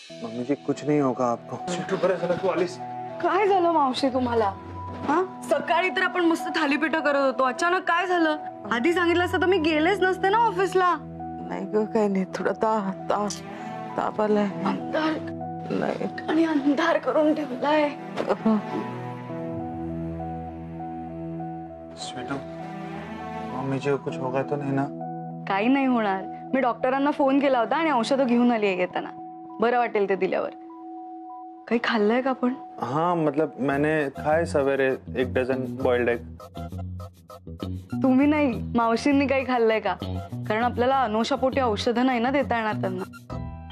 Mummy जी कुछ नहीं होगा आपको। तू आलीस काय झालं मावशी तुम्हाला? हा, सकाळी तर आपण मस्त थालीपीठ करत होतो, अचानक काय झालं? आधी सांगितलं असतं तर मी गेलेच नसते ना ऑफिसला. नाही ग, काय नाही, थोडा ताप आलाय. अंधार नाही आणि अंधार करून ठेवलाय. स्वीटू, मम्मी जी को कुछ होगा तो नहीं ना? काही नाही होणार. मी डॉक्टरांना फोन केला होता आणि औषधं घेऊन आली आहे येताना. बरं वाटेल ते दिल्यावर. काही खाल्लंय का पण? हाँ मतलब मैंने खाए सवेरे 1 डझन बॉइल्ड एग. तुम्ही नाही, मावशींनी काही खाल्लंय का? कारण आपल्याला अनुषापोटी औषधं नाही ना देता येणार त्यांना.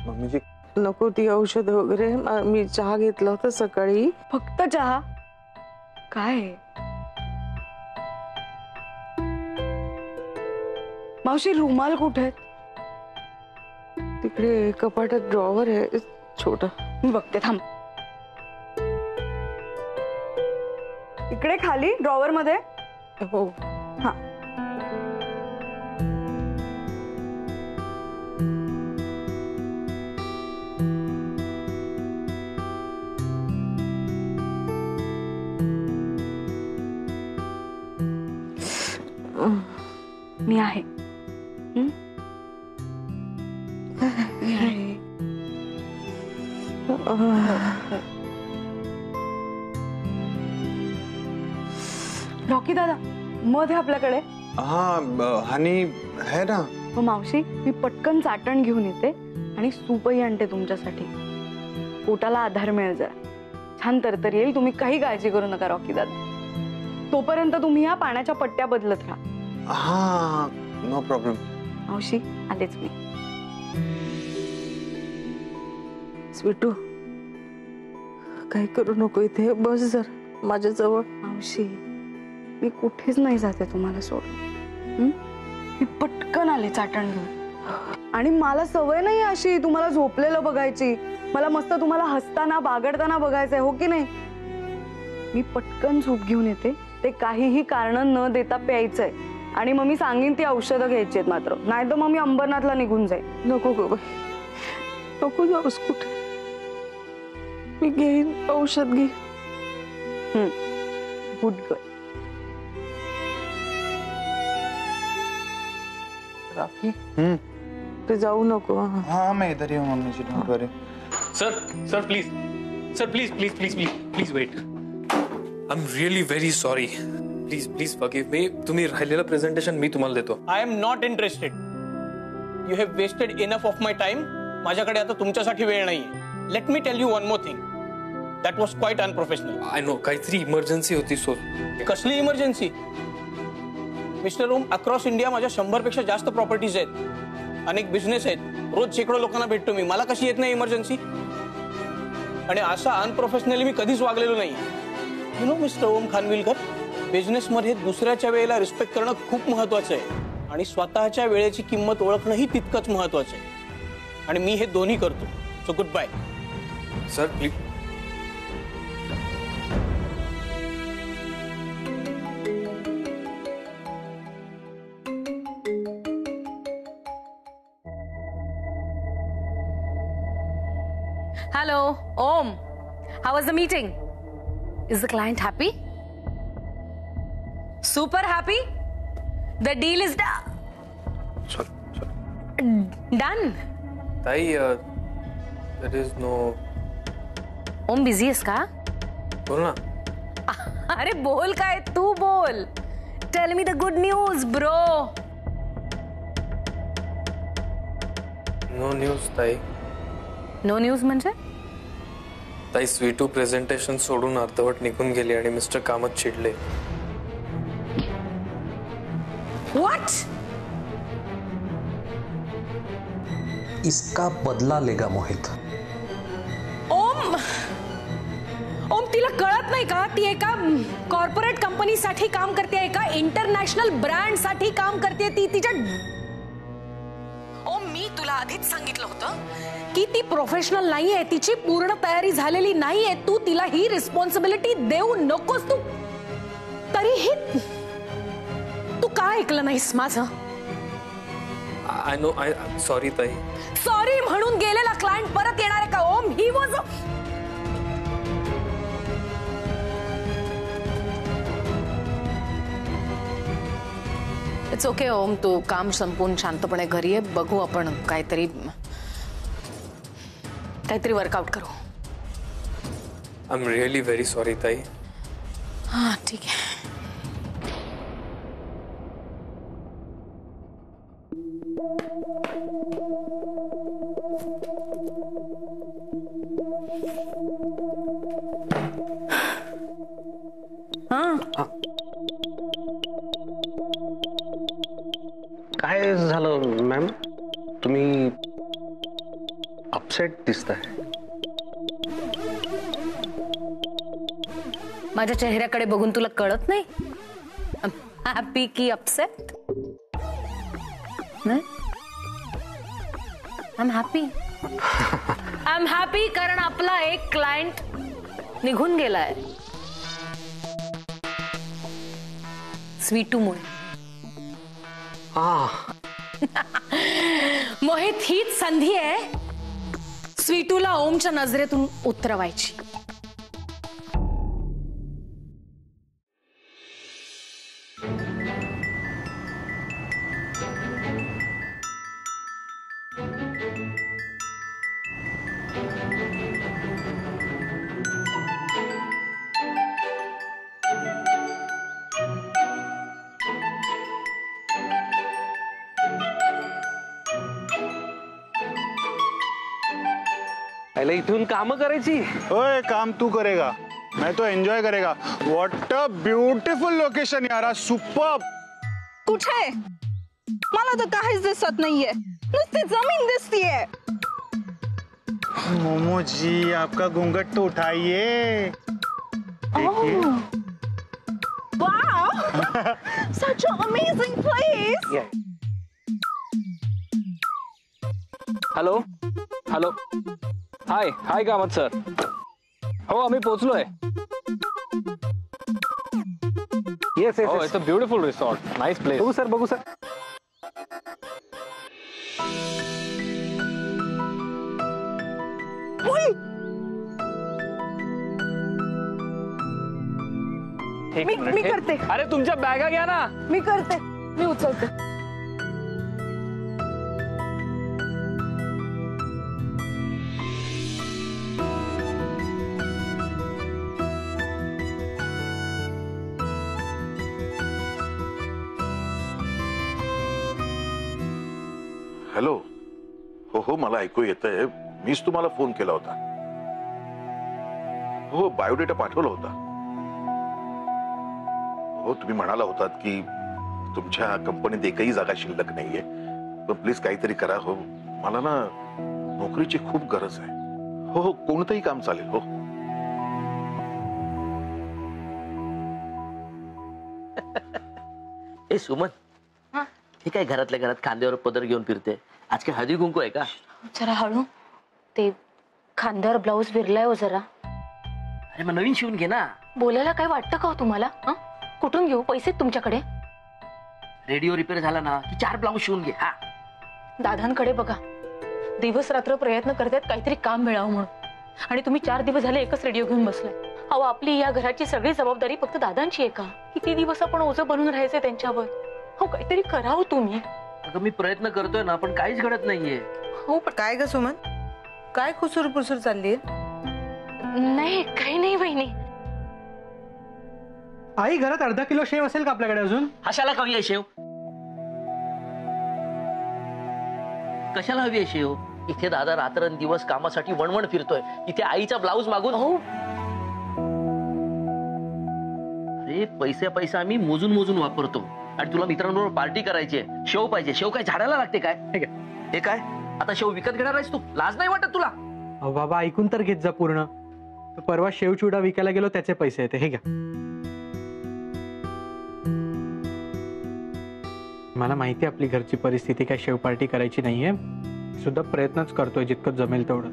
मम्मी जी नको ती औषध वगैरे. मी चहा घेतला होता सकाळी. फक्त चहा? काय मावशी, रुमाल कुठे आहेत? तिकडे कपाटात ड्रॉवर आहे छोटा. मी बघते, थांब. इकडे खाली ड्रॉवर मध्ये. हो. हा, मी आहे. मी आहे. रॉकी दादा, मध आहे आपल्याकडे? हाँ हनी है ना? मग मावशी, मी पटकन चाटण घेऊन येते आणि सूपही आणते तुमच्यासाठी. पोटाला आधार मिळेल, जरा छान तरतरी येईल. तुम्ही काही काळजी करू नका रॉकी दादा. तोपर्यंत तुम्ही या पाण्याच्या पट्ट्या बदलत राहा. हाँ नो प्रॉब्लेम. मावशी, आलेच मी. स्वीटू, काही करू नको, इथे बस जरा माझ्याजवळ. मावशी, मी कुठेच नाही जाते तुम्हाला सोडून. मी पटकन आले चाटण घेऊन. आणि मला सवय नाही अशी तुम्हाला झोपलेलं बघायची. मला मस्त तुम्हाला हसताना बागडताना बघायचंय, हो की नाही? मी पटकन झोप घेऊन येते. ते काहीही कारण न देता प्यायचंय. आणि मग मी सांगेन ती औषधं घ्यायची आहेत मात्र. नाही तर मग मी अंबरनाथला निघून जाईल. नको ग बाई, नको जाऊस कुठे. मी घेईन औषध. घे. Good girl. राखी, ते जाऊ नको. हाँ मैं इधर ही हूँ mummy ji, don't worry. Sir please, sir please please please please please wait. I am really very sorry. Please please forgive me. तुम्ही राहिलेलं प्रेझेंटेशन मी तुम्हाला देतो. I am not interested. You have wasted enough of my time. माझ्याकडे आता तुमच्यासाठी वेळ नाहीये. Let me tell you one more thing. That was quite unprofessional. I know, काहीतरी इमर्जन्सी होती. सो कसली emergency? Mister Om, across India माझ्या 100 पेक्षा जास्त प्रॉपर्टीज आहेत, अनेक बिझनेस आहेत, रोज शेकडो लोकांना भेटतो मी. मला कशी येत नाही इमर्जन्सी? आणि असा अनप्रोफेशनली मी कधीच वागलेलो नाही. You know mister Om Khanwilkar, बिझनेसमध्ये दुसऱ्याच्या वेळेला रिस्पेक्ट करणं खूप महत्वाचं आहे आणि स्वतःच्या वेळेची किंमत ओळखणंही तितकंच महत्वाचं आहे. आणि मी हे दोन्ही करतो. So good bye. Sir please. Hello, Om. How was the meeting? Is the client happy? Super happy? The deal is done. ताई, there is no. Om busy is का? बोल ना. अरे बोल काय, तू बोल. Tell me the good news, bro. No news ताई. No news म्हणजे? ताई, स्वीटू प्रेझेंटेशन सोडून अर्धवट निघून गेली आणि मिस्टर कामत चिडले. What? इसका बदला लेगा मोहित. ओम, तिला कळत नाही का? ती एका कॉर्पोरेट कंपनीसाठी काम करते, एका इंटरनॅशनल ब्रँड साठी काम करते. ती तिच्या. ओम, मी तुला आधीच सांगितलं होतं की ती प्रोफेशनल नाहीये, तिची पूर्ण तयारी झालेली नाहीये. तू तिला ही रिस्पॉन्सिबिलिटी देऊ नकोस. तू तरीही तू का ऐकलं नाहीस माझं? I know. सॉरी ताई. सॉरी म्हणून गेलेला क्लायंट परत येणार आहे का ओम? इट्स ओके ओम, तू काम संपून शांतपणे घरी ये. बघू आपण काहीतरी वर्कआउट करू. I am really very sorry ताई. हा ठीक आहे. काय झालं मॅम? तुम्ही अपसेट दिसताय. माझ्या चेहऱ्याकडे बघून तुला कळत नाही हॅपी की अपसेट? आय एम हॅपी कारण आपला एक क्लायंट निघून गेलाय स्वीटूमुळे. मोहित, हीच संधी आहे स्वीटूला ओमच्या नजरेतून उतरवायची. पहले इथून काम करायची. ओए काम तू करेगा, मैं तो एंजॉय करेगा. व्हाट अ ब्युटिफुल लोकेशन यार, सुपर्ब. कुठे? मला तर काहीच दिसत नाहीये, नुसती जमीन दिसतीये. मोमो जी आपका घूंघट तो उठाइए. Wow! Such an amazing place. Hello hello, hi hi Kamat sir. हो आम्ही पोहोचलोय. Yes yes, it's a beautiful resort, nice place. बघू सर, बघू सर. मी करते. अरे तुमच्या बॅगा घ्या ना. मी करते, मी उचलते. हॅलो. हो हो, मला ऐकू येतंय. मीच तुम्हाला फोन केला होता. हो, बायोडेटा पाठवला होता. हो, तुम्ही म्हणाला होतात की तुमच्या कंपनीत एकही जागा शिल्लक नाहीये, पण प्लीज काहीतरी करा. हो, मला ना नोकरीची खूप गरज आहे. हो हो, कोणतंही काम चालेल. हो ए सुमन, हे काय घरातल्या घरात खांद्यावर पदर घेऊन फिरते? आज काय हळदी कुंकू आहे का? जरा हळू, ते खांद्यावर ब्लाऊज विरलाय हो जरा. अरे मग नवीन शिवून घे ना. बोलायला काय वाटतं का हो तुम्हाला? कुठून घेऊ पैसे तुमच्याकडे? रेडिओ रिपेअर झाला ना की 4 ब्लाऊज शिवून घे. हा, दादांकडे बघा, दिवस रात्र प्रयत्न करतात काहीतरी काम मिळावं म्हणून, आणि तुम्ही 4 दिवस झाले एकच रेडिओ घेऊन बसलाय. अहो, आपली या घराची सगळी जबाबदारी फक्त दादांची आहे का? किती दिवस आपण ओझं बनून राहायचंय त्यांच्यावर? हो, काहीतरी करावं तुम्ही. अगं मी प्रयत्न करतोय ना, पण काहीच घडत नाहीये. हो, पण काय ग सुमन, काय खुसूर पुसूर चालली? नाही, काही नाही वहिनी. आई, घरात अर्धा किलो शेव असेल का आपल्याकडे अजून? कशाला हवी आहे शेव? कशाला हवी आहे शेव? इथे दादा रात्रंदिवस कामासाठी वणवण फिरतोय, इथे आईचा ब्लाऊज मागून. हो, अरे पैसा आम्ही मोजून मोजून वापरतो, आणि तुला मित्रांबरोबर पार्टी करायची आहे, शेव पाहिजे. शेव काय झाडाला लागते काय? हे काय आता शेव विकत घेणार आहेस तू? लाज नाही वाटत तुला? अहो बाबा, ऐकून तर घेत जा पूर्ण. परवा शेवचिवडा विकायला गेलो, त्याचे पैसे येते. हे घ्या. मला माहिती आपली घरची परिस्थिती, काय शेव पार्टी करायची नाहीये. सुद्धा प्रयत्नच करतोय जितकं जमेल तेवढं.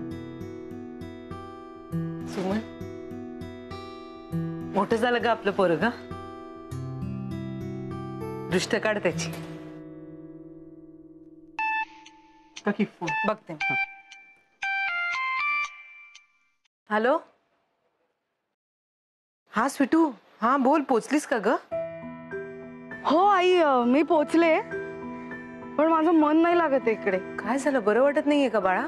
सुमन, मोठं झालं का आपलं पोरग? दृष्ट काढ त्याची. बघते. हॅलो. हा स्वीटू, हा बोल, पोचलीस का ग? हो आई, मी पोचले, पण माझं मन नाही लागत इकडे. काय झालं, बरं वाटत नाहीये का बाळा?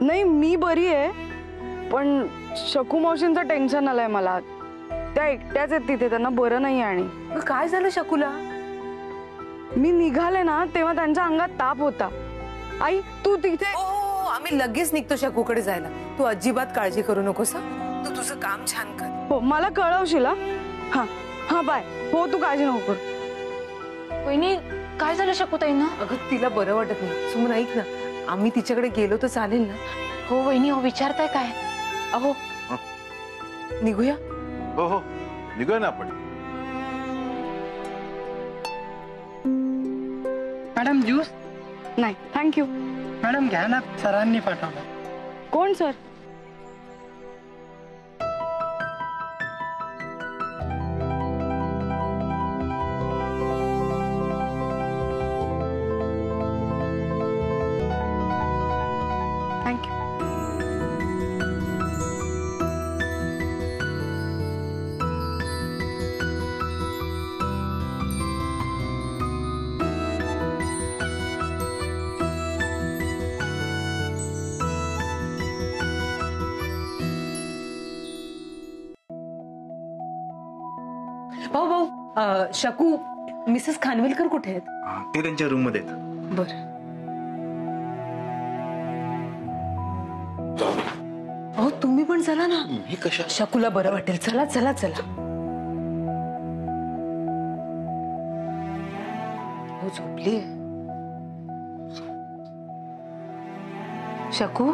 नाही, मी बरी आहे, पण शकू मावशींचं टेन्शन आलंय मला. त्या एकट्याच आहेत तिथे, त्यांना बरं नाही. आणि काय झालं शकूला? मी निघाले ना तेव्हा त्यांच्या अंगात ताप होता. आई तू तिथे. आम्ही लगेच निघतो शकूकडे जायला. तू अजिबात काळजी करू नकोस. तू तुझं काम छान कर. हो, मला कळवशील. हा हा बाय. हो, तू काळजी नको कर. वहिनी काय झालं शकूताईंना? अगं तिला बरं वाटत नाही. सुमन ऐक ना, आम्ही तिच्याकडे गेलो तर चालेल ना? हो वहिनी, हो विचारताय काय? अहो निघूया. हो हो, निघूया ना आपण. Madam juice? नाही थँक्यू. मॅडम घ्या ना, सरांनी पाठवलं. कोण सर? थँक्यू. भाऊ भाऊ, शकू मिसेस खानविलकर कुठे आहेत? ते त्यांच्या रूम मध्ये आहेत. बर. हो तुम्ही पण चला ना. मी कशा? शकूला बरं वाटेल. चला चला चला. हो झोपली शकू.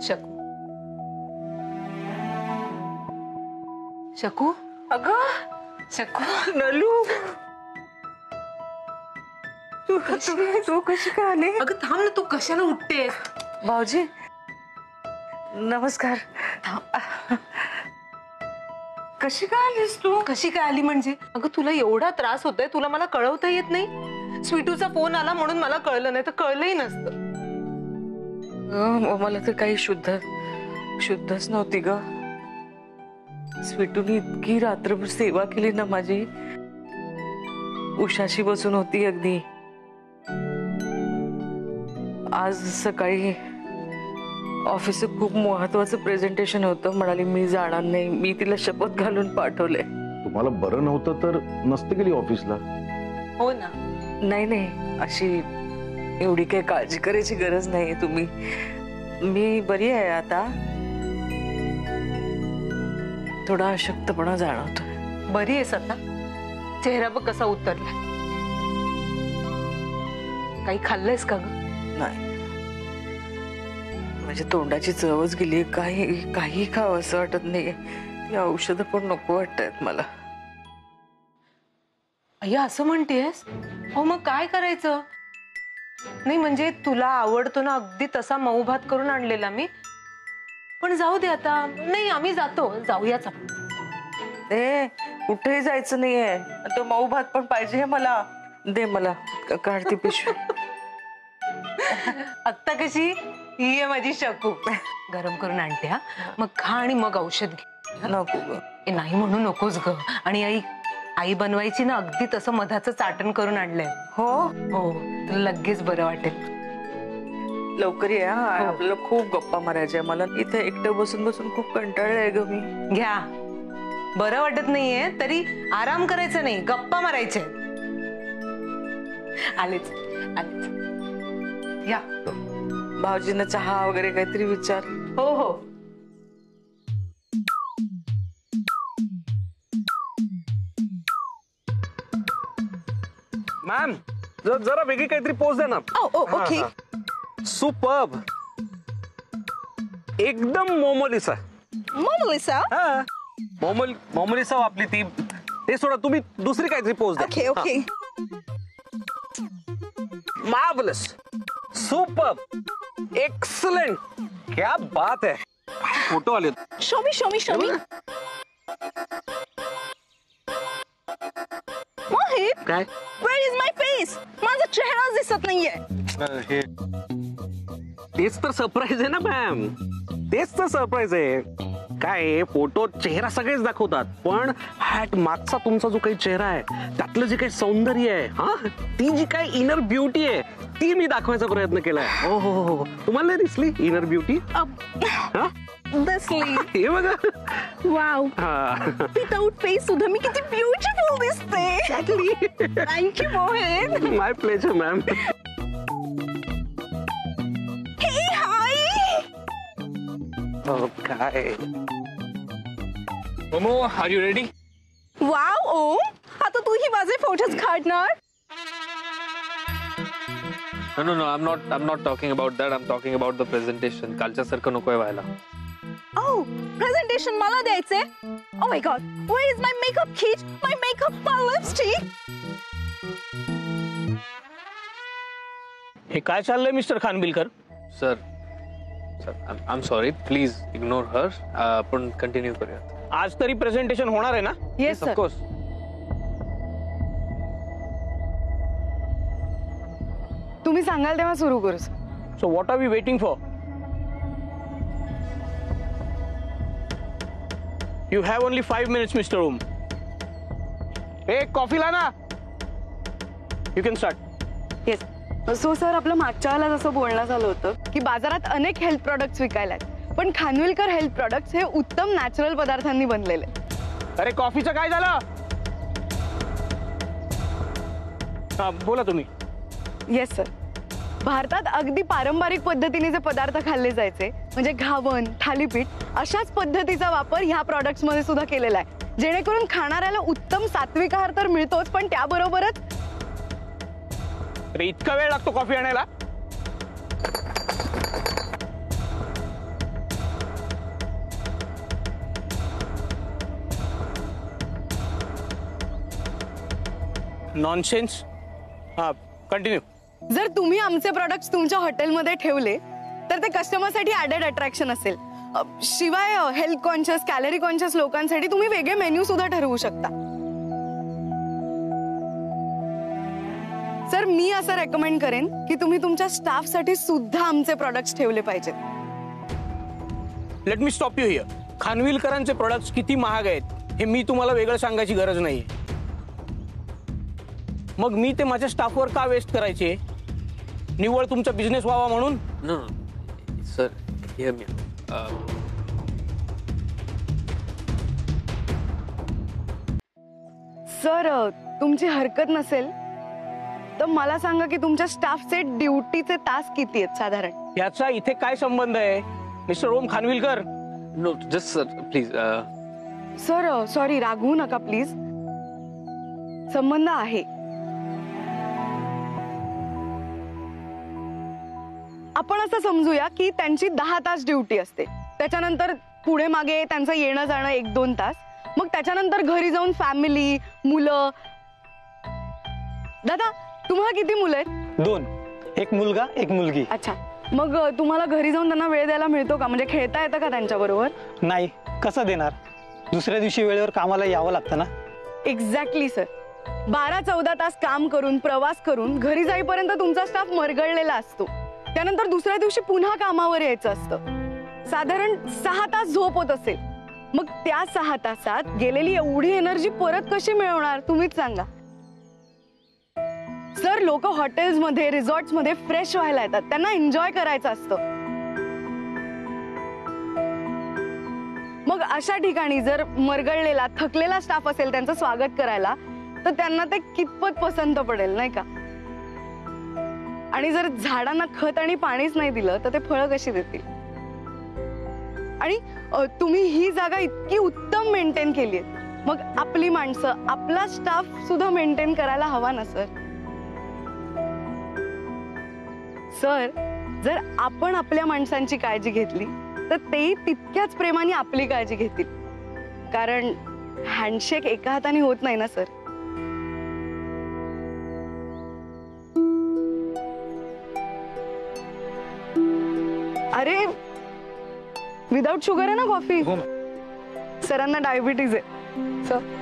शकू शकू. अगं शकू. नलू, तू कशी काय आली? अगं थांब ना, तू कशाला उठतेस? भाऊजी नमस्कार. कशी काय आलीस तू? कशी काय आली म्हणजे? अगं तुला एवढा त्रास होतोय, तुला मला कळवता येत नाही? स्वीटूचा फोन आला म्हणून मला कळलं, नाही तर कळलंही नसतं. मला तर काही शुद्धच नव्हती ग. स्वीटूने इतकी रात्रभर सेवा केली ना माझी. उशाशी बसून होती अगदी. आज सकाळी ऑफिसचं खूप महत्वाचं प्रेझेंटेशन होतं. म्हणाली मी जाणार नाही. मी तिला शपथ घालून पाठवले. तुम्हाला बरं नव्हतं तर नसते गेली ऑफिसला? हो ना. नाही अशी एवढी काही काळजी करायची गरज नाही. तुम्ही, मी बरी आहे आता. थोडा अशक्तपणा जाणवतोय. बरी आहेस आता? चेहरा बघ कसा उतरला. काही खाल्लंयस का ग? नाही, म्हणजे तोंडाची चवच गेली. काही खावं असं वाटत नाही. ती औषधं पण नको वाटतायत मला. अय्या असं म्हणतेस? हो मग काय करायचं? नाही म्हणजे तुला आवडतो ना अगदी तसा मऊ भात करून आणलेला मी. पण जाऊ दे आता. नाही आम्ही जाऊयाच आपण. कुठेही जायचं नाहीये. तो मऊ भात पण पाहिजे मला. दे मला, काढती पिशवी. आत्ता कशी? ही आहे माझी शकू. गरम करून आणते हा. मग खा आणि मग औषध घे. नको ग. नाही म्हणू नकोस ग. आणि आई बनवायची ना अगदी तसं मधाचं चाटण करून आणलंय. हो हो, तुला लगेच बरं वाटेल. लवकर ये. आपल्याला खूप गप्पा मारायच्या. मला इथे एकटं बसून बसून खूप कंटाळलंय ग मी. घ्या. बरं वाटत नाहीये तरी आराम करायचा नाही, गप्पा मारायचे. आलेच. या. भाऊजींना चहा वगैरे काहीतरी विचार. हो हो. मॅम जरा वेगळी काहीतरी पोच द्या ना. ओके. सुपर्ब. एकदम मोमोलिसा. हा, मोमोलिसा आपली ती. ते सोडा, तुम्ही दुसरी काहीतरी पोच द्या. ओके. मार्वलस. सुपर्ब. एक्सलेंट. क्या बात है. फोटो आले. शो मी काय? Where is my face? माझा चेहरा दिसत नाहीये. तेच तर सरप्राईज आहे ना मॅम. तेच तर सरप्राईज आहे. काय फोटो चेहरा सगळेच दाखवतात, पण हॅट मागचा तुमचा जो काही चेहरा आहे, त्यातलं जे काही सौंदर्य आहे, हा ती जी काही इनर ब्युटी आहे, ती मी दाखवायचा प्रयत्न केलाय. हो हो हो, तुम्हाला नाही दिसली इनर ब्युटी? दिसली. हे बघा. वाव, विदाउट फेस सुद्धा मी किती ब्युटिफुल दिसते. Thank you Mohit. My pleasure ma'am. Hey hi. काय Momo, are you ready? Wow Om, आता तूही माझे फोटोज काढणार? No, I'm not talking about that. I'm talking about the presentation. कालच्या सारखं नकोय व्हायला. Oh, प्रेझेंटेशन मला द्यायचे? Oh my god, where is my makeup kit? My makeup, my lipstick? हे काय चाललंय mister Khanvilkar? Sir, I'm sorry. Please ignore her. आपण कंटिन्यू करूया. आज तरी प्रेझेंटेशन होणार आहे ना? Yes sir. Of course. तुम्ही सांगाल तेव्हा सुरू करू. So what are we waiting for? You have only 5 minutes, Mr. Om. Hey, coffee ला ना. You can start. Yes. So sir, आपलं मागच्या वेळेला जसं बोलणं झालं होतं की बाजारात अनेक हेल्थ प्रोडक्ट्स विकायला आहेत, पण खानविलकर हेल्थ प्रोडक्ट्स हे उत्तम नॅचरल पदार्थांनी बनलेले. अरे कॉफीचं काय झालं? हा बोला तुम्ही. येस सर, भारतात अगदी पारंपरिक पद्धतीने जे पदार्थ खाल्ले जायचे म्हणजे घावन, थालीपीठ, अशाच पद्धतीचा वापर ह्या प्रॉडक्ट्स मध्ये सुद्धा केलेला आहे, जेणेकरून खाणाऱ्याला उत्तम सात्विक आहार तर मिळतोच, पण त्याबरोबरच. अरे इतका वेळ लागतो कॉफी आणायला? नॉनसेन्स. हा कंटिन्यू. जर तुम्ही आमचे प्रोडक्ट्स तुमच्या हॉटेलमध्ये ठेवले तर ते कस्टमरसाठी ॲडेड अट्रॅक्शन असेल. शिवाय हेल्थ कॉन्शियस, कॅलरी कॉन्शियस लोकांसाठी तुम्ही वेगळे मेन्यू सुद्धा ठरवू शकता. सर, मी असं रेकमेंड करेन की तुम्ही तुमच्या स्टाफसाठी सुद्धा आमचे प्रोडक्ट्स ठेवले पाहिजेत. Let me stop you here. खानविलकरांचे प्रोडक्ट्स किती महाग आहेत हे मी तुम्हाला वेगळं सांगायची गरज नाही. मग मी ते माझ्या स्टाफवर का वेस्ट करायचे? निव्वळ तुमचा बिझनेस व्हावा म्हणून? No, sir, hear me. Sir, तुमची हरकत नसेल तर मला सांगा की तुमच्या स्टाफचे ड्युटीचे तास किती आहेत साधारण? याचा इथे काय संबंध आहे mister Om Khanwilkar? No, just sir, please. Sir, sorry, रागवू नका प्लीज. संबंध आहे. आपण असं समजूया की त्यांची 10 तास ड्युटी असते, त्याच्यानंतर पुढे मागे त्यांचं येणं जाणं 1-2 तास, मग त्याच्यानंतर घरी जाऊन फॅमिली, मुलं. दादा, तुम्हाला किती मुलं आहेत? 2, एक मुलगा एक मुलगी. अच्छा, मग तुम्हाला घरी जाऊन त्यांना वेळ द्यायला मिळतो का? म्हणजे खेळता येतं का त्यांच्याबरोबर? नाही, कसं देणार? दुसऱ्या दिवशी वेळेवर कामाला यावं लागतं ना. Exactly sir. 12-14 तास काम करून, प्रवास करून घरी जाईपर्यंत तुमचा स्टाफ मरगळलेला असतो. त्यानंतर दुसऱ्या दिवशी पुन्हा कामावर यायचं असतं. साधारण 6 तास झोप होत असेल. मग त्या 6 तासात गेलेली एवढी एनर्जी परत कशी मिळवणार तुम्हीच सांगा. सर, लोक हॉटेल्स मध्ये, रिसॉर्ट्स मध्ये फ्रेश व्हायला येतात, त्यांना एन्जॉय करायचं असतं. मग अशा ठिकाणी जर मरगळलेला, थकलेला स्टाफ असेल त्यांचं स्वागत करायला, तर त्यांना ते कितपत पसंत पडेल, नाही का? आणि जर झाडांना खत आणि पाणीच नाही दिलं तर ते फळं कशी देतील? आणि तुम्ही ही जागा इतकी उत्तम मेंटेन केली आहे, मग आपली माणसं, आपला स्टाफ सुद्धा मेंटेन करायला हवा ना सर. सर, जर आपण आपल्या माणसांची काळजी घेतली तर तेही तितक्याच प्रेमाने आपली काळजी घेतील. कारण हँडशेक एका हाताने होत नाही ना सर. अरे, विदाउट शुगर आहे ना कॉफी? सरांना डायबिटीज आहे सर.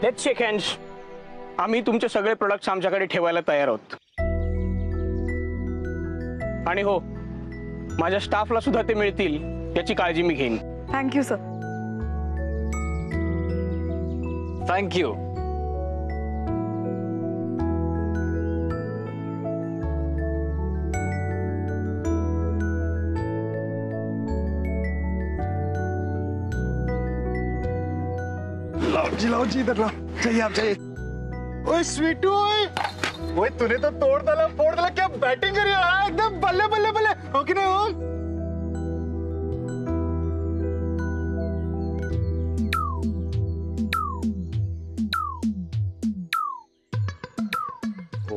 Let's shake hands. आम्ही तुमचे सगळे प्रोडक्ट्स आमच्याकडे ठेवायला तयार आहोत. आणि हो, माझ्या स्टाफला सुद्धा ते मिळतील याची काळजी मी घेईन. Thank you sir. थँक्यू. लाओ जी इधर लाओ. चाहिए आप चाहिए. ओए स्वीटू, ओए ओए तूने तो तोड़ डाला फोड़ डाला. क्या बैटिंग करी यार, एकदम बल्ले बल्ले बल्ले. हो कि नहीं हो?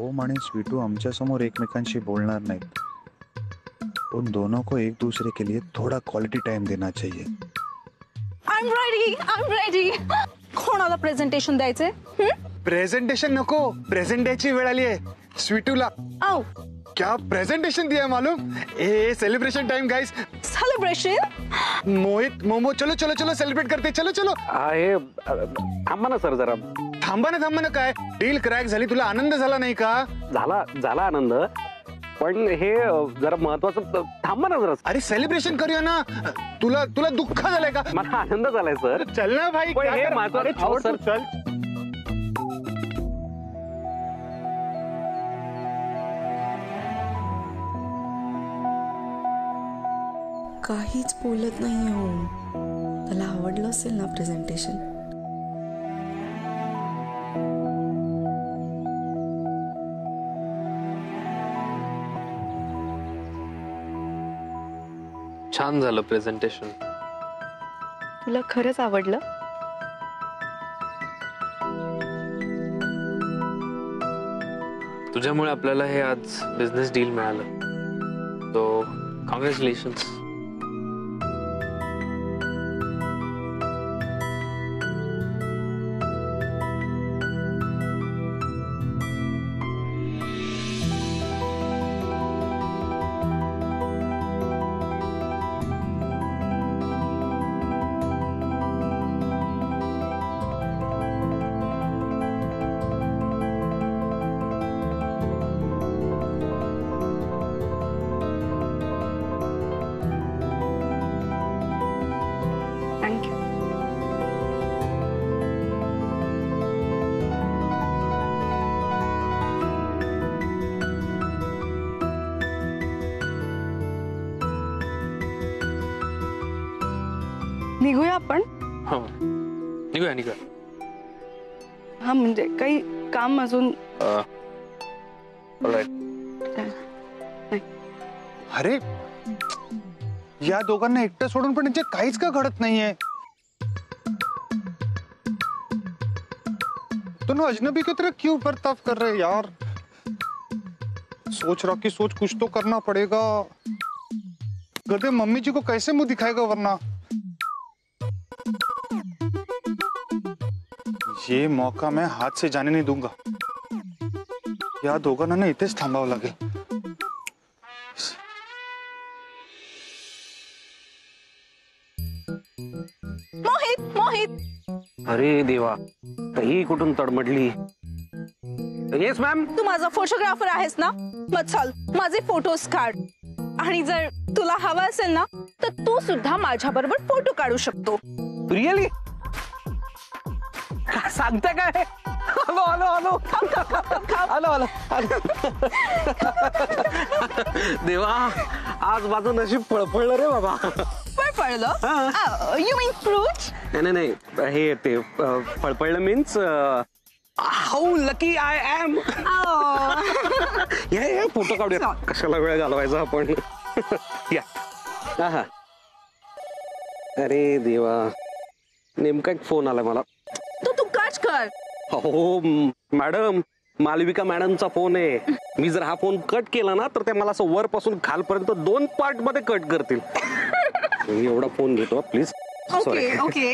ओम आणि स्वीटू आमच्या समोर एकमेकांशी बोलणार नाहीत. उन दोनों को एक दूसरे के लिए थोड़ा क्वालिटी टाइम देना चाहिए. I'm ready. कोणाला प्रेझेंटेशन द्यायचे? प्रेझेंटेशन नको, प्रेझेंट द्यायची वेळ आली आहे स्वीटूला. आओ, क्या प्रेझेंटेशन दिया मालूम? ए celebration time guys. Celebration. Mohit Momo चलो चलो चलो सेलिब्रेट करते. चलो चलो. हे थांबा ना सर जरा. थांबा ना काय, डील क्रॅक झाली, तुला आनंद झाला नाही का? झाला आनंद, पण हे जरा महत्वाचं. थांबा ना जरा. अरे सेलिब्रेशन करूया ना. तुला दुःख झालंय का? मला आनंद झालाय सर. चल ना भाई. पण हे महत्वाचं सर. चल. काहीच बोलत नाही हो. त्याला आवडलं असेल ना प्रेझेंटेशन. छान झालं प्रेझेंटेशन. तुला खरंच आवडलं? तुझ्यामुळे आपल्याला हे आज बिझनेस डील मिळालं, सो कॉंग्रॅच्युलेशन्स. थँक्यू. निघूया आपण. हो, निघूया. हा म्हणजे काही काम अजून. अरे या दोघांना एकटं सोडून पण त्यांचे काहीच का घडत नाहीये. दोनों अजनबी की तरह क्यों बर्ताव कर रहे यार? सोच रहा कि सोच कुछ तो करना पड़ेगा. गधे मम्मी जी को कैसे मुंह दिखाएगा वरना. ये मौका मैं हाथ से जाने नहीं दूंगा. या दोघांना ना इथेच थांबावं लागेल. मोहित. अरे देवा, ही कुठून तडमडली. Yes ma'am. तू माझा फोटोग्राफर आहेस ना, मग चल माझे फोटोज काढ. आणि जर तुला हवा असेल ना तर तू सुद्धा माझ्या बरोबर फोटो काढू शकतो. रिअली? सांगते काय? आलो. देवा, आज माझं नशीब फळफळलं रे बाबा. फळफळलं? You mean fruit? नाही, हे ते फळफळलं means how lucky I am. हे फोटो काढूया. कशाला वेळ घालवायचा आपण. या. अरे देवा, नेमका एक फोन आला मला. तू काच कर. हो मॅडम, मालविका मॅडमचा फोन आहे. मी जर हा फोन कट केला ना तर ते मला असं वरपासून खालपर्यंत 2 पार्ट मध्ये कट करतील. मी एवढा फोन घेतो प्लीज. ओके.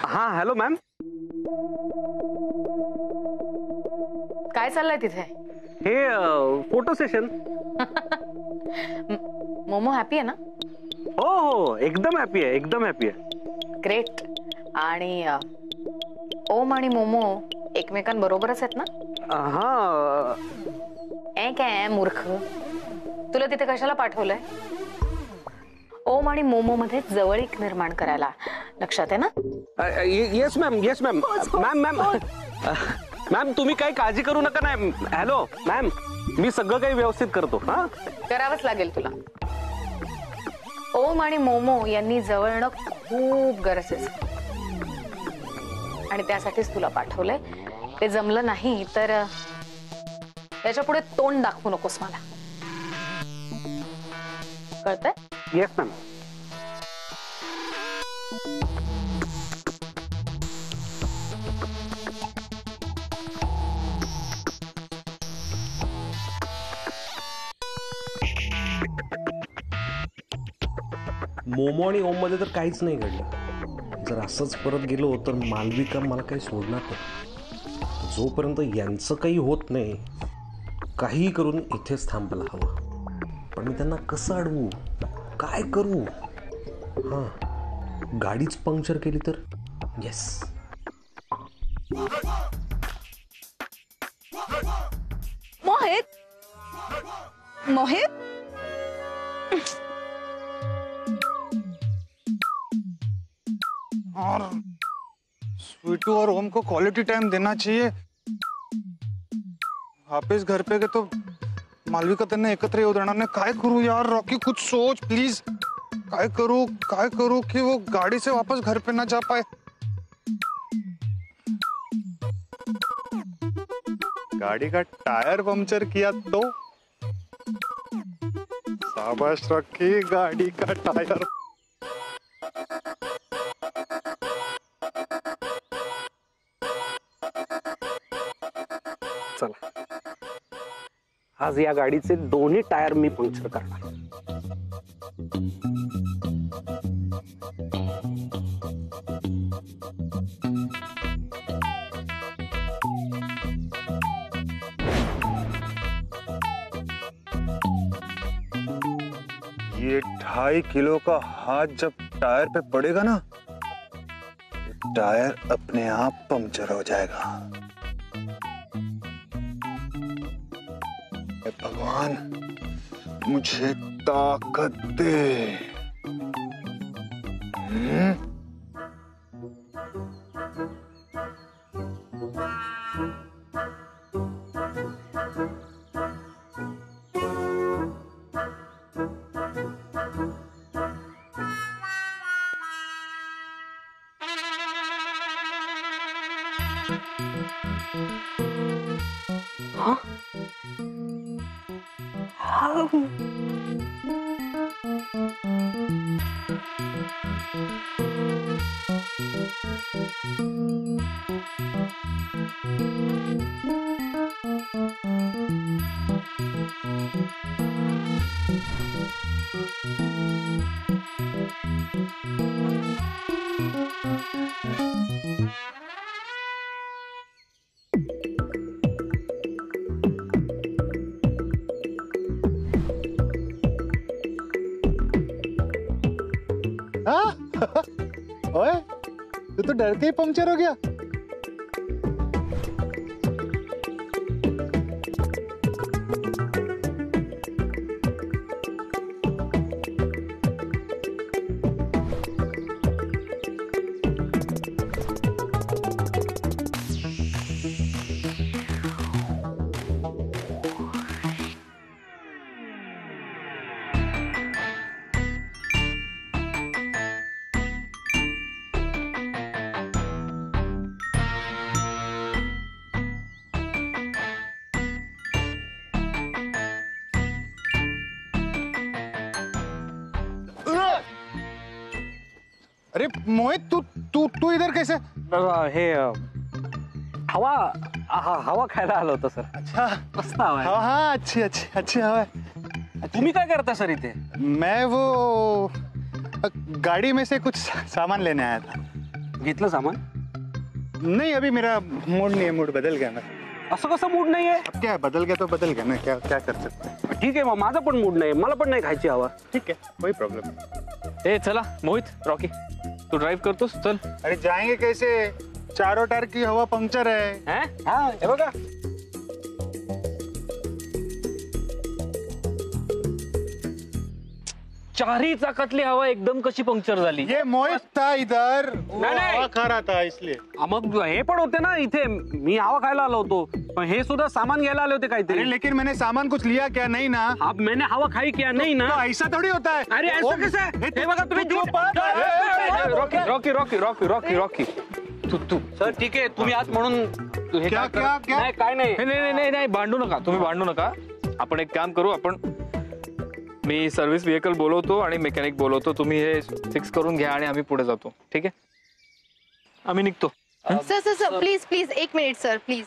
हा हॅलो मॅम. काय चाललंय तिथे? हे फोटो सेशन. मोमो हॅपी आहे ना? हो एकदम हॅपी आहे. ग्रेट. आणि ओम आणि मोमो एकमेकांबरोबरच आहेत ना? हा. काय मूर्ख, तुला तिथे कशाला पाठवलंय? ओम आणि मोमो मध्ये जवळीक निर्माण करायला, लक्षात आहे ना? Yes ma'am, yes ma'am. Ma'am ma'am ma'am तुम्ही काही काळजी करू नका. नाही हॅलो मॅम, मी सगळं काही व्यवस्थित करतो. हा, करावंच लागेल तुला. ओम आणि मोमो यांनी जवळ येणं खूप गरजेचं आणि त्यासाठीच तुला पाठवलंय. ते जमलं नाही तर त्याच्या पुढे तोंड दाखवू नकोस मला, कळतंय? Yes ma'am. मोमो आणि ओम मध्ये तर काहीच नाही घडलं. जर असंच परत गेलो तर मालविका मला काही सोडणार नाही. जोपर्यंत यांचं काही होत नाही, काही करून इथेच थांबायला हवं. पण मी त्यांना कसं अडवू, काय करू? हां, गाडीच पंक्चर केली तर? येस. मोहित, मोहित, और स्वीटू और ओम को क्वालिटी टाइम देना चाहिए. वापस घर पे गए तो मालविका त्यांना एकत्र येऊ देणार नाही. काय करू यार रॉकी, कुछ सोच प्लीज. काय करू कि वो गाड़ी से वापस घर पे ना जा पाए. गाड़ी का टायर पंक्चर किया तो? शाबाश रॉकी, गाड़ी का टायर. चला, आज या गाडीचे दोन्ही टायर मी पंक्चर करणार. ये 2.5 किलो का हाथ जब टायर पे पड़ेगा ना, टायर अपने आप पंक्चर हो जाएगा. भगवान मुझे ताकत दे. ओए, तू तो डर के ही पंक्चर हो गया. अरे मोहित, तू इधर कैसे? हे हवा खायला आलो होतो सर. अच्छा, मस्त हवा आहे. हाँ, अच्छी हवा है. तुम्ही काय करता सर इथे? मैं वो गाड़ी में से कुछ सामान लेने आया था. घेतलं सामान? नहीं, अभी मेरा मूड नहीं है. मूड बदल गया ना. असं कसं मूड नाहीये? अब क्या बदल गया तो बदल गया ना. क्या कर सकते हैं. ठीक आहे, मग माझा पण मूड नाही, मला पण नाही खायची हवा. ठीक है, कोई प्रॉब्लम नहीं. ए चला मोहित, रॉकी तू ड्राइव करतोस, चल. अरे जाएंगे कैसे? चारों टायर की हवा पंक्चर है। हाँ, हे बघा। चारही चाकातली हवा एकदम कशी पंक्चर झाली? ये मोहित था इधर, हवा खा रहा था इसलिए। मग हे पण होते ना इथे, मी हवा खायला आलो होतो, पण हे सुद्धा सामान घ्यायला आले होते काहीतरी। अरे लेकिन मैंने सामान कुछ लिया क्या? नहीं ना। अब मैंने हवा खाई क्या? नहीं ना। तो ऐसा थोड़ी होता है। अरे ऐसा कैसे? हे बघा तुम्ही Rocky Rocky Rocky Rocky Rocky Rocky तू सर ठीक आहे, तुम्ही आज म्हणून हे क्या काय करा- क्या क्या? नाही काय नाही। नाही नाही नाही भांडू नका, तुम्ही भांडू नका। आपण एक काम करू, मी सर्व्हिस व्हेकल बोलवतो आणि मेकॅनिक बोलवतो, तुम्ही हे फिक्स करून घ्या आणि आम्ही पुढे जातो, ठीक आहे? आम्ही निघतो। Sir sir sir please please एक मिनिट सर प्लीज,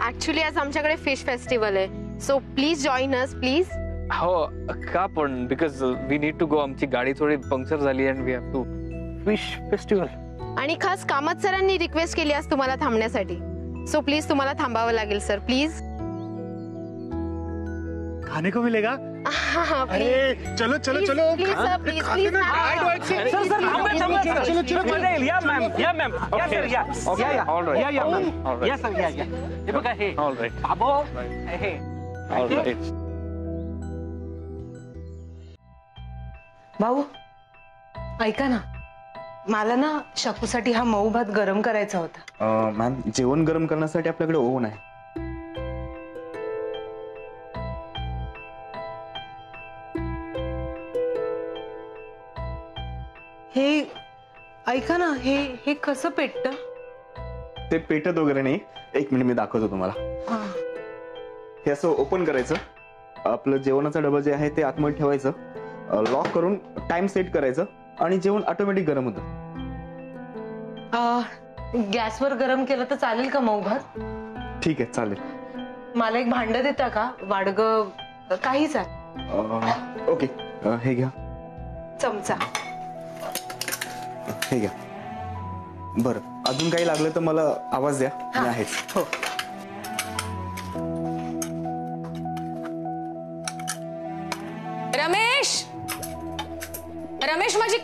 ऍक्च्युली आज आमच्याकडे फिश फेस्टिवल आहे, so please join us please. हो का? पण because we need to go, आमची गाडी थोडी पंक्चर झाली and we have to fish festival. आणि खास कामत सरांनी रिक्वेस्ट केली आज तुम्हाला थांबण्यासाठी, सो प्लीज तुम्हाला थांबावं लागेल सर प्लीज. खाने को मिलेगा? अरे चलो चलो चलो, प्लीज सर प्लीज प्लीज. चलो चलो या मॅम, या मॅम, या सर, या या या मॅम, या सर, या या. हे बघा हे बाबो हे भाऊ ऐका ना, मला ना शकूसाठी हा मऊ भात गरम करायचा होता. मॅम जेवण गरम करण्यासाठी आपल्याकडे ओव्हन आहे. हे ऐका ना, हे कसं पेटतं? ते पेटत वगैरे नाही, एक मिनिट मी दाखवतो तुम्हाला. हे असं ओपन करायचं, आपलं जेवणाचा डबा जे आहे ते आतमध्ये ठेवायचं, लॉक करून टाइम सेट करायचं आणि जेवण ऑटोमॅटिक गरम होतं. गॅसवर गरम केलं तर चालेल का मऊ भात? ठीक आहे चालेल. मला एक भांड देता का? वाडगं काही चालेल. ओके हे घ्या, चमचा हे घ्या. बरं अजून काही लागलं तर मला आवाज द्या, मी आहेच. हो. रमेश रमेश माझी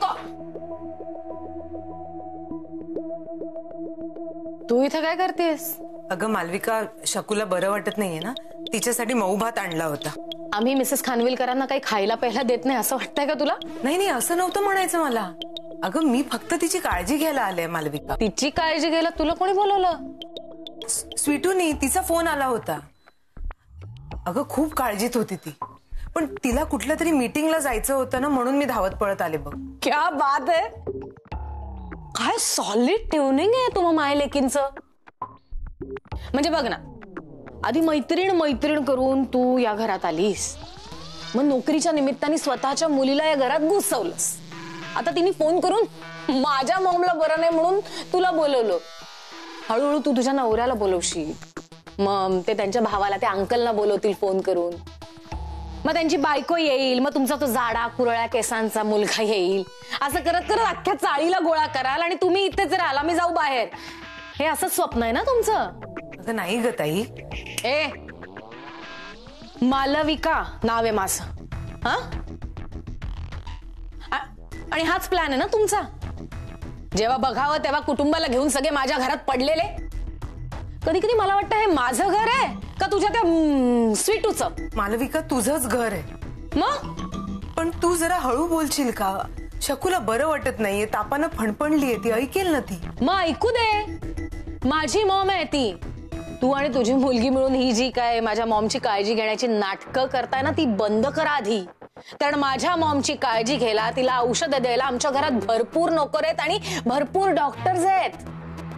तू इथं काय करतेस? अगं मालविका, शकूला बरं वाटत नाहीये ना, तिच्यासाठी मऊ भात आणला होता. आम्ही मिसेस खानविलकरांना काही खायला प्यायला देत नाही असं वाटतंय का तुला? नाही नाही, असं नव्हतं म्हणायचं मला. अगं मी फक्त तिची काळजी घ्यायला आले मालविका. तिची काळजी घ्यायला तुला कोणी बोलवलं? स्वीटूनी, तिचा फोन आला होता. अगं खूप काळजीत होती ती, पण तिला कुठल्या तरी मीटिंगला जायचं होतं ना, म्हणून मी धावत पळत आले बघ. क्या बात आहे, काय सॉलिड ट्युनिंग आहे तुम्हा माय लेकींचं. म्हणजे बघ ना, आधी मैत्रीण मैत्रीण करून तू या घरात आलीस, मग नोकरीच्या निमित्ताने स्वतःच्या मुलीला या घरात घुसवलंस. आता तिने फोन करून माझ्या मॉमला बरं नाही म्हणून तुला बोलवलं. हळूहळू तू तुझ्या नवऱ्याला बोलवशील, मग ते त्यांच्या भावाला, त्या अंकलला बोलवतील फोन करून, मग त्यांची बायको येईल, मग तुमचा तो जाडा कुरळ्या केसांचा मुलगा येईल. असं करत करत अख्ख्या चाळीला गोळा कराल आणि तुम्ही इथेच राहाल, आम्ही जाऊ बाहेर. हे असं स्वप्न आहे ना तुमचं? अगं नाही ग ताई. ए मालविका नाव आहे माझं, हा? आणि हाच प्लॅन आहे ना तुमचा? जेव्हा बघावं तेव्हा कुटुंबाला घेऊन सगळे माझ्या घरात पडलेले. कधी कधी मला वाटतं हे माझं घर आहे का तुझ्या त्या स्वीटूचं? मालविका तुझंच घर आहे. मग पण तू जरा हळू बोलशील का? शकूला बरं वाटत नाहीये, तापानं फणफणलीये, ती ऐकेल ना ती. मग ऐकू दे, माझी मॉम आहे ती. तू आणि तुझी मुलगी मिळून ही जी काय माझ्या मॉमची काळजी घेण्याची नाटकं करताय ना, ती बंद करा आधी. कारण माझ्या मॉमची काळजी घ्यायला, तिला औषधं द्यायला आमच्या घरात भरपूर नोकर आहेत आणि भरपूर डॉक्टर्स आहेत,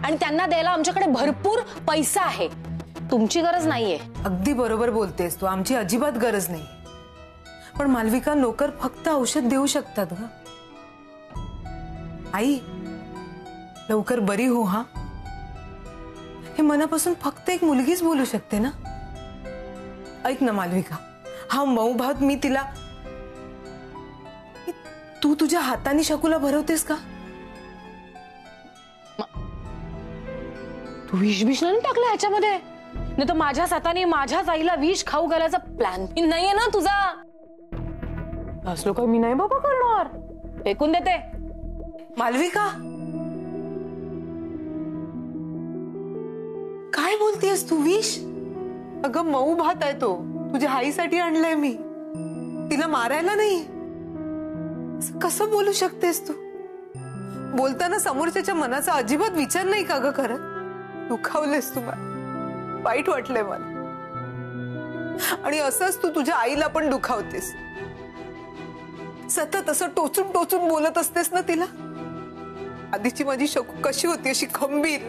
आणि त्यांना द्यायला आमच्याकडे भरपूर पैसा आहे. तुमची गरज नाहीये. अगदी बरोबर बोलतेस तू, आमची अजिबात गरज नाही. पण मालविका, नोकर फक्त औषध देऊ शकतात ग. आई लवकर बरी हो. हा हे मनापासून फक्त एक मुलगीच बोलू शकते ना. ऐक ना मालविका, हा मऊ भात मी तिला, तू तुझ्या हाताने शकूला भरवतेस का? तू विष नाही टाकलं ह्याच्यामध्ये? नाही तर माझ्या हाताने माझ्याच आईला विष खाऊ घालायचा प्लॅन नाहीये ना तुझा? असलो काय मी नाही बाबा करणार, फेकून देते. मालविका काय बोलतेस तू विष? अगं मऊ भात आहे तो, तुझ्या आईसाठी आणलाय मी, तिला मारायला नाही. असं कसं बोलू शकतेस तू? बोलताना समोरच्याच्या मनाचा अजिबात विचार नाही का ग करत? दुखावलेस तू मला, वाईट वाटलंय मला. आणि असंच तू तुझ्या आईला पण दुखावतेस. सतत असं टोचून टोचून बोलत असतेस ना तिला. आधीची माझी शकू कशी होती, अशी खंबीर,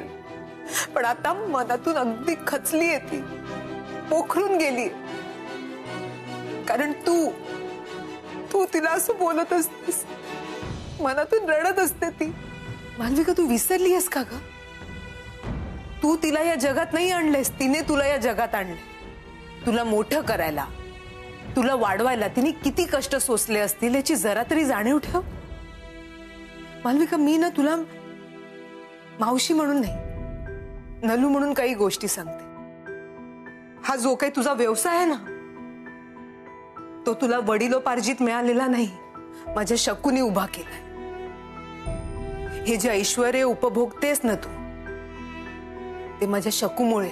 पण आता मनातून अगदी खचली आहे ती, पोखरून गेली. कारण तू तिला असं बोलत असतेस, मनातून रडत असते ती. मालविका, तू विसरली आहेस का ग? तू तिला या जगात नाही आणलेस, तिने तुला या जगात आणले. तुला मोठं करायला, तुला वाढवायला तिने किती कष्ट सोसले असतील याची जरा तरी जाणीव ठेव. मालविका, मी ना तुला मावशी म्हणून नाही, नलू म्हणून काही गोष्टी सांगते. हा जो काही तुझा व्यवसाय आहे ना, तो तुला वडिलोपार्जित मिळालेला नाही, माझ्या शकूने उभा केलाय. हे जे ऐश्वर्य उपभोगतेस ना तू, ते माझ्या शकूमुळे.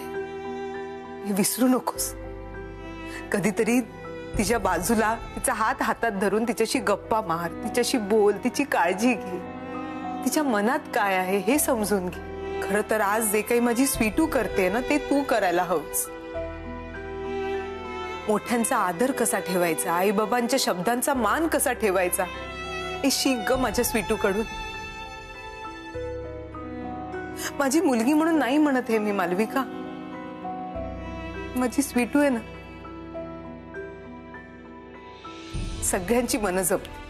हे विसरू नकोस. कधीतरी तिच्या बाजूला तिचा हात हातात धरून तिच्याशी गप्पा मार, तिच्याशी बोल, तिची काळजी घे, तिच्या मनात काय आहे हे समजून घे. खरं तर आज जे काही माझी स्वीटू करते ना, ते तू करायला हवंस. मोठ्यांचा आदर कसा ठेवायचा, आई बाबांच्या शब्दांचा मान कसा ठेवायचा, हे शिक ग माझ्या स्वीटू कडून. माझी मुलगी म्हणून नाही म्हणत हे मी मालविका, माझी स्वीटू आहे ना, सगळ्यांची मनं जपते.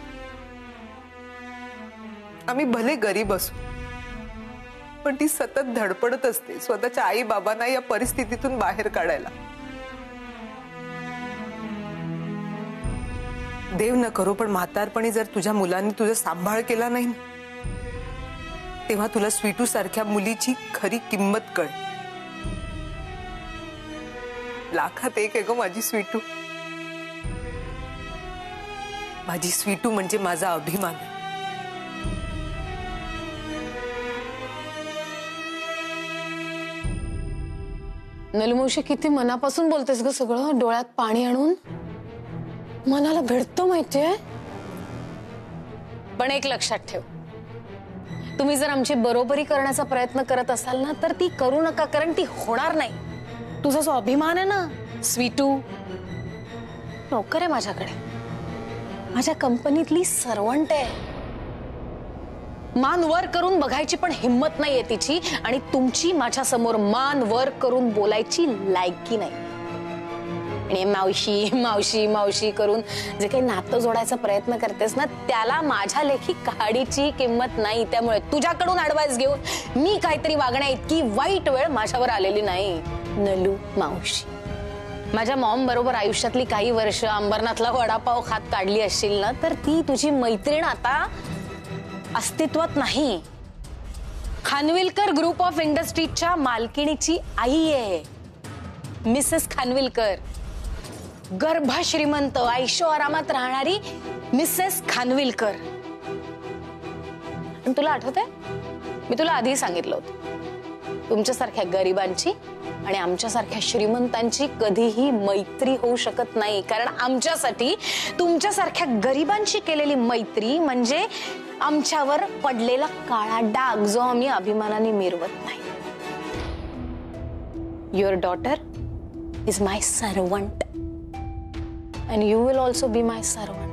आम्ही भले गरीब असू, पण ती सतत धडपडत असते स्वतःच्या आई बाबांना या परिस्थितीतून बाहेर काढायला. देव न करो, पण म्हातारपणी जर तुझ्या मुलांनी तुझा सांभाळ केला नाही, तेव्हा तुला स्वीटू सारख्या मुलीची खरी किंमत कळ. लाखात एक आहे ग माझी स्वीटू. माझी स्वीटू म्हणजे माझा अभिमान. नलमावशी, किती मनापासून बोलतेस ग सगळं, डोळ्यात पाणी आणून. मनाला भिडतं माहितीये. पण एक लक्षात ठेव, तुम्ही जर आमची बरोबरी करण्याचा प्रयत्न करत असाल ना, तर ती करू नका, कारण ती होणार नाही. तुझा जो अभिमान आहे ना स्वीटू, नोकर आहे माझ्याकडे, माझ्या कंपनीतली सर्वंट आहे. मान वर करून बघायची पण हिम्मत नाहीये तिची, आणि तुमची माझ्या समोर मान वर करून बोलायची लायकी नाही. आणि मावशी मावशी मावशी करून जे काही नातं जोडायचा प्रयत्न करतेस ना, त्याला माझ्या लेखी काडीची किंमत नाही. त्यामुळे तुझ्याकडून ऍडवाइस घेऊन मी काहीतरी वागण्या इतकी वाईट वेळ माझ्यावर आलेली नाही. नलू मावशी, माझ्या मॉम बरोबर आयुष्यातली काही वर्ष अंबरनाथला वडापाव खात काढली असशील ना, तर ती तुझी मैत्रीण आता अस्तित्वात नाही. खानविलकर ग्रुप ऑफ इंडस्ट्रीजच्या मालकिणीची आई आहे मिसेस खानविलकर. गर्भ श्रीमंत, ऐशो आरामात राहणारी मिसेस खानविलकर. आणि तुला आठवतंय, मी तुला आधी सांगितलं होतं, तुमच्यासारख्या गरिबांची आणि आमच्यासारख्या श्रीमंतांची कधीही मैत्री होऊ शकत नाही. कारण आमच्यासाठी तुमच्यासारख्या गरिबांची केलेली मैत्री म्हणजे आमच्यावर पडलेला काळा डाग, जो आम्ही अभिमानाने मिरवत नाही. Your daughter is my servant and you will also be my servant.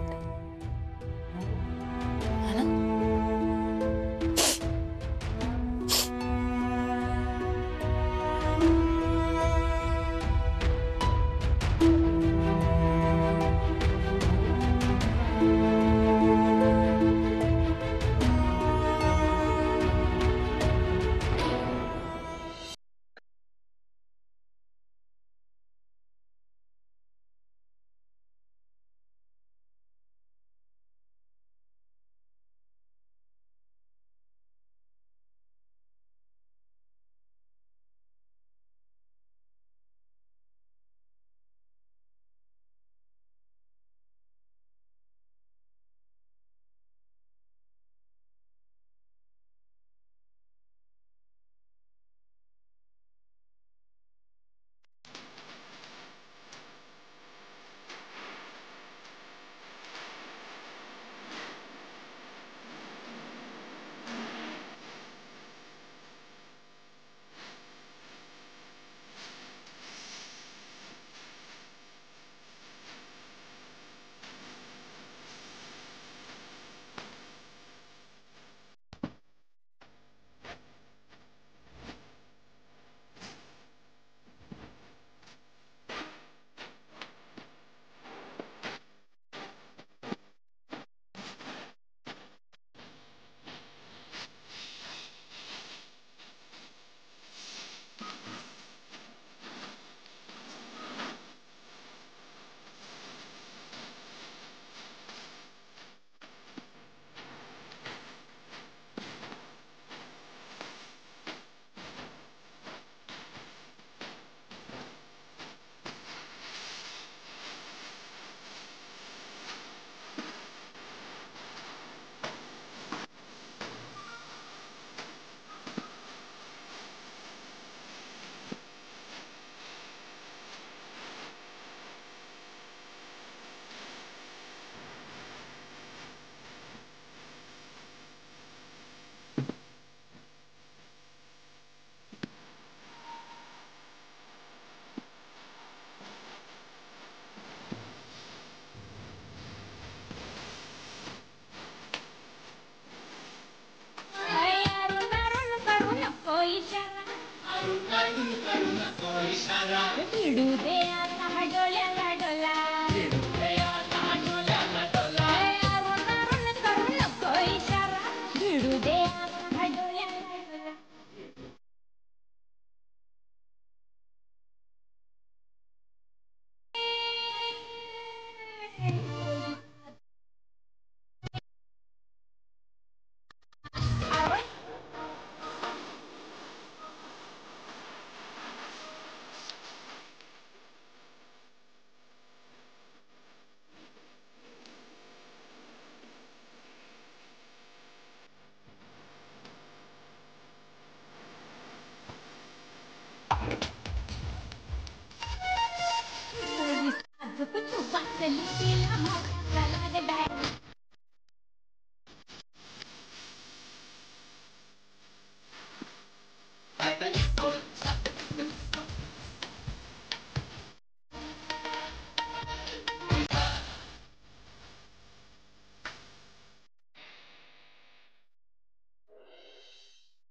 पिडू दे आता डोळ्याला